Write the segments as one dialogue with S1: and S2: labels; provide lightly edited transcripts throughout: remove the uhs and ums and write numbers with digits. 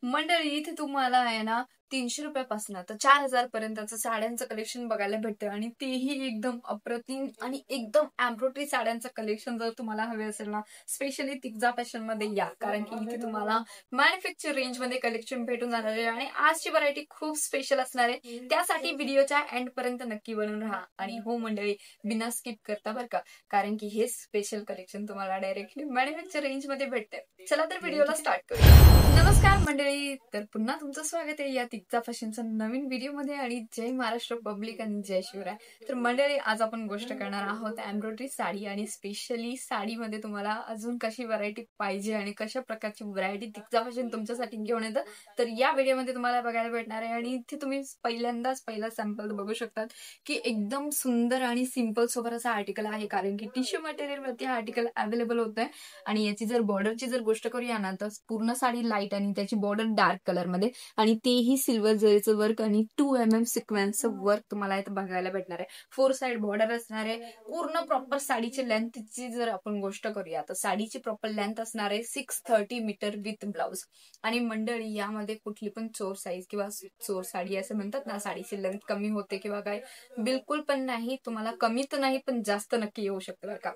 S1: मंडळी इथे तुम्हाला आहे ना 300 रुपयापासून तर 4000 पर्यंतचं साड्यांचं कलेक्शन बघायला भेटतं आणि तेही एकदम अप्रतिम आणि एकदम एम्ब्रॉयडरी साड्यांचं कलेक्शन जर तुम्हाला हवे असेल ना स्पेशली तिग्जा फॅशन मध्ये या, कारण की इथे तुम्हाला मॅन्युफॅक्चर रेंज मध्ये कलेक्शन भेटून जाणार आहे आणि आजची व्हरायटी खूप स्पेशल असणार आहे. त्यासाठी व्हिडिओच्या एंड पर्यंत नक्की बनून राहा आणि हो मंडळी, बिना स्किप करता बरं का, कारण की हे स्पेशल कलेक्शन तुम्हाला डायरेक्टली मॅन्युफॅक्चर रेंज मध्ये भेटते. चला तर व्हिडिओला स्टार्ट करूया. नमस्कार मंडळी, तर पुन्हा तुमचं स्वागत आहे या तिग्जा फॅशनच्या नवीन व्हिडिओ मध्ये आणि जय महाराष्ट्र पब्लिक आणि जय शिवराय. तर मंडळी आज आपण गोष्ट करणार आहोत एम्ब्रॉयडरी साडी आणि स्पेशली साडीमध्ये तुम्हाला अजून कशी व्हरायटी पाहिजे आणि कशा प्रकारची व्हरायटी तिग्जा फॅशन तुमच्यासाठी घेऊन येतं तर या व्हिडिओमध्ये तुम्हाला बघायला भेटणार आहे. आणि इथे तुम्ही पहिला सॅम्पल बघू शकतात की एकदम सुंदर आणि सिंपल सोबर असा आर्टिकल आहे, कारण की टिश्यू मटेरियल वरती हा आर्टिकल अवेलेबल होत आहे. आणि याची जर बॉर्डरची जर गोष्ट करूया ना तर पूर्ण साडी लाईट आणि त्याची बॉर्डर डार्क कलर मध्ये आणि तेही सिल्वर जरीचं वर्क आणि 2 mm सिक्वेन्सचं वर्क तुम्हाला इथं बघायला भेटणार आहे. 4 साइड बॉर्डर असणार आहे. पूर्ण प्रॉपर साडीची लेंथची जर आपण गोष्ट करूया तर साडीची प्रॉपर लेंथ असणार आहे 630 मीटर विथ ब्लाउज. आणि मंडळी यामध्ये कुठली पण चोर साईज किंवा चोर साडी असं म्हणतात ना, साडीची लेंथ कमी होते किंवा काय, बिलकुल पण नाही. तुम्हाला कमी तर नाही पण जास्त नक्की येऊ शकतं बरं का.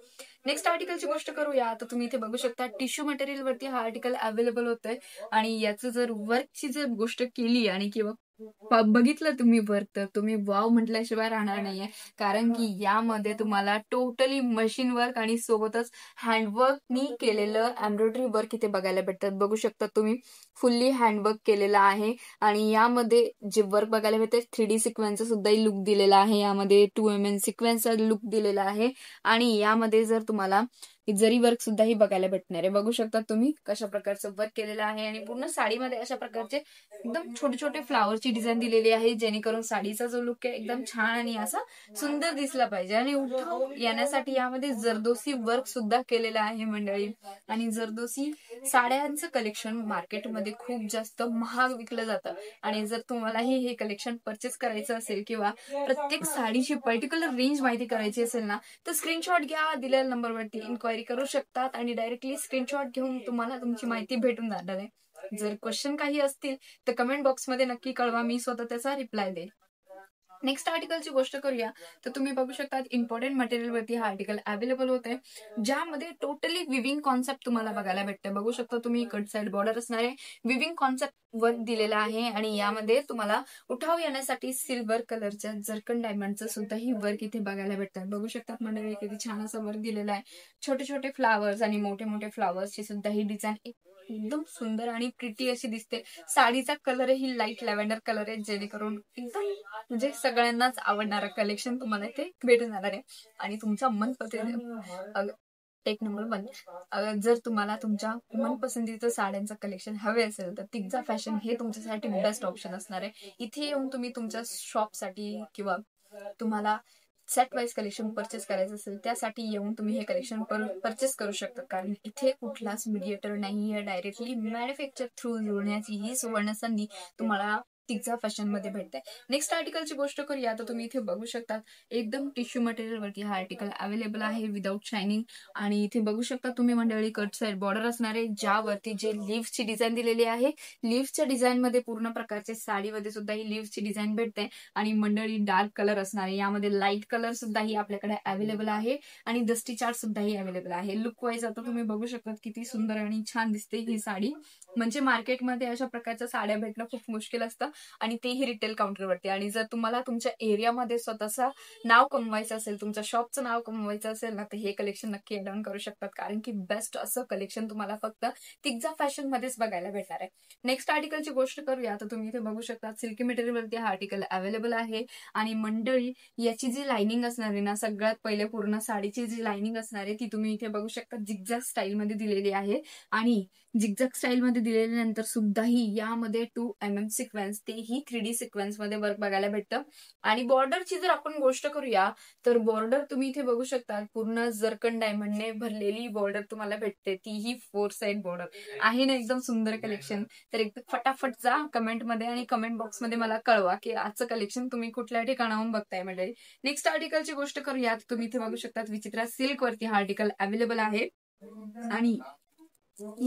S1: नेक्स्ट आर्टिकलची गोष्ट करूया तर तुम्ही इथे बघू शकता टिश्यू मटेरियल वरती हा आर्टिकल अवेलेबल होतोय. आणि याचं जर वर्कची जर गोष्ट केली आणि किंवा बघितलं तुम्ही वर्क तर तुम्ही वाव म्हटल्याशिवाय राहणार नाहीये, कारण की यामध्ये तुम्हाला टोटली मशीन वर्क आणि सोबतच हँडवर्कनी केलेलं एम्ब्रॉयडरी वर्क इथे बघायला भेटतात. बघू शकता तुम्ही फुल्ली हँडवर्क केलेलं आहे. आणि यामध्ये जे वर्क बघायला भेटते 3D सिक्वेन्सचा सुद्धा लुक दिलेला आहे. यामध्ये 2 mm सिक्वेन्सचा लुक दिलेला आहे. आणि यामध्ये जर तुम्हाला जरी वर्क सुद्धा ही बघायला भेटणार आहे. बघू शकता तुम्ही कशा प्रकारचं वर्क केलेलं आहे. आणि पूर्ण साडीमध्ये अशा प्रकारचे एकदम छोटे छोटे फ्लावरची डिझाईन दिलेली आहे, जेणेकरून साडीचा जो लुक आहे एकदम छान आणि असा सुंदर दिसला पाहिजे. आणि उठाव येण्यासाठी यामध्ये जरदोसी वर्क सुद्धा केलेलं आहे मंडळी. आणि जरदोसी साड्यांचं कलेक्शन मार्केटमध्ये खूप जास्त महाग विकलं जातं. आणि जर तुम्हालाही हे कलेक्शन परचेस करायचं असेल किंवा प्रत्येक साडीची पर्टिक्युलर रेंज माहिती करायची असेल ना तर स्क्रीनशॉट घ्या, दिलेल्या नंबरवरती इन्क्वायरी करू शकतात आणि डायरेक्टली स्क्रीनशॉट घेऊन तुम्हाला तुमची माहिती भेटून जाणार आहे. जर क्वेश्चन काही असतील तर कमेंट बॉक्समध्ये नक्की कळवा, मी स्वतः त्याचा रिप्लाय देईल. नेक्स्ट आर्टिकलची गोष्ट करूया तर तुम्ही बघू शकता इम्पॉर्टंट मटेरियल वरती हा आर्टिकल अवेलेबल होत आहे, ज्यामध्ये टोटली विविंग कॉन्सेप्ट तुम्हाला बघायला भेटतं. बघू शकता तुम्ही कट साइड बॉर्डर असणार आहे, विविंग कॉन्सेप्ट वर्क दिलेला आहे. आणि यामध्ये तुम्हाला उठाव येण्यासाठी सिल्वर कलरच्या जर्कन डायमंडचं सुद्धा ही वर्क इथे बघायला भेटतात. बघू शकतात मंडळी किती छान असं वर्क दिलेलं आहे. छोटे छोटे फ्लावर्स आणि मोठे मोठे फ्लावर्सची सुद्धा ही डिझाईन एकदम सुंदर आणि प्रिटी अशी दिसते. साडीचा कलर ही लाईट लॅव्हेंडर कलर आहे, जेणेकरून एकदम म्हणजे सगळ्यांनाच आवडणारं कलेक्शन तुम्हाला इथे भेटून जाणार आहे. आणि तुमचा मनपसंत एक नंबर 1 जर तुम्हाला तुमच्या मनपसंतीचं साड्यांचं कलेक्शन हवे असेल तर तिग्जा फॅशन हे तुमच्यासाठी बेस्ट ऑप्शन असणार आहे. इथे येऊन तुम्ही तुमच्या शॉपसाठी किंवा तुम्हाला सेट वाईज कलेक्शन परचेस करायचं असेल त्यासाठी येऊन तुम्ही हे कलेक्शन परचेस करू शकता, कारण इथे कुठलाच मीडिएटर नाहीये. डायरेक्टली मॅन्युफॅक्चर थ्रू जुळण्याची ही सुवर्ण संधी तुम्हाला तिग्जा फॅशन मध्ये भेटते. नेक्स्ट आर्टिकलची गोष्ट करूया तर तुम्ही इथे बघू शकता एकदम टिश्यू मटेरियल वरती हा आर्टिकल अवेलेबल आहे विदाउट शायनिंग. आणि इथे बघू शकता तुम्ही मंडळी कट साइड बॉर्डर असणार आहे, ज्यावरती जे लिव्हची डिझाईन दिलेली आहे. लिव्हच्या डिझाईन मध्ये पूर्ण प्रकारचे साडीमध्ये सुद्धा ही लिव्हची डिझाईन भेटते. आणि मंडळी डार्क कलर असणार आहे, यामध्ये लाईट कलर सुद्धा ही आपल्याकडे अवेलेबल आहे. आणि दस्ती चार्ट सुद्धा ही अवेलेबल आहे. लुक वाईज आता तुम्ही बघू शकता किती सुंदर आणि छान दिसते ही साडी. म्हणजे मार्केटमध्ये अशा प्रकारच्या साड्या भेटणं खूप मुश्किल असतं आणि तेही रिटेल काउंटरवरती. आणि जर तुम्हाला तुमच्या एरियामध्ये स्वतःचं नाव कमवायचं असेल, तुमच्या शॉपचं नाव कमवायचं असेल ना तर हे कलेक्शन नक्की ऍड ऑन करू शकतात, कारण की बेस्ट असं कलेक्शन तुम्हाला फक्त तिग्जा फॅशन मध्येच बघायला भेटणार आहे. नेक्स्ट आर्टिकलची गोष्ट करूया तर तुम्ही इथे बघू शकता सिल्की मटेरियल वरती हा आर्टिकल अवेलेबल आहे. आणि मंडळी याची जी लाइनिंग असणार आहे ना, सगळ्यात पहिले पूर्ण साडीची जी लाइनिंग असणार आहे ती तुम्ही इथे बघू शकता झिगझॅग स्टाईल मध्ये दिलेली आहे. आणि झिगझॅग स्टाईल मध्ये दिलेल्यानंतर सुद्धाही यामध्ये 2 mm सिक्वेन्स तेही 3D सिक्वेन्स मध्ये वर्क बघायला भेटतं. आणि बॉर्डरची जर आपण गोष्ट करूया तर बॉर्डर तुम्ही इथे बघू शकता पूर्ण जर्कन डायमंडने भरलेली बॉर्डर तुम्हाला भेटते, तीही 4 साइड बॉर्डर आहे ना. एकदम सुंदर कलेक्शन. तर एकदम फटाफट जा कमेंट मध्ये आणि कमेंट बॉक्स मध्ये मला कळवा की आजचं कलेक्शन तुम्ही कुठल्या ठिकाणाहून बघताय मंडळी. नेक्स्ट आर्टिकलची गोष्ट करूया तुम्ही इथे बघू शकता विचित्रा सिल्क वरती हा आर्टिकल अवेलेबल आहे. आणि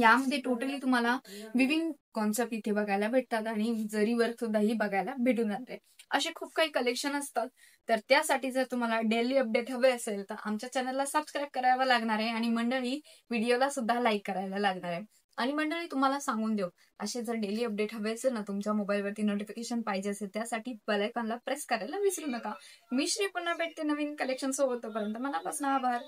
S1: यामध्ये टोटली तुम्हाला विविंग कॉन्सेप्ट इथे बघायला भेटतात आणि जरी वर्क सुद्धाही बघायला भेटून जाते. असे खूप काही कलेक्शन असतात. तर त्यासाठी जर तुम्हाला डेली अपडेट हवे असेल तर आमच्या चॅनलला सबस्क्राईब करावं लागणार आहे आणि मंडळी व्हिडिओला सुद्धा लाईक करायला लागणार आहे. आणि मंडळी तुम्हाला सांगून देऊ, असे जर डेली अपडेट हवे असेल ना, तुमच्या मोबाईलवरती नोटिफिकेशन पाहिजे असेल, त्यासाठी बेल आयकॉनला प्रेस करायला विसरू नका. मी श्री पुन्हा भेटते नवीन कलेक्शन सोबत. तोपर्यंत मनापासून आभार.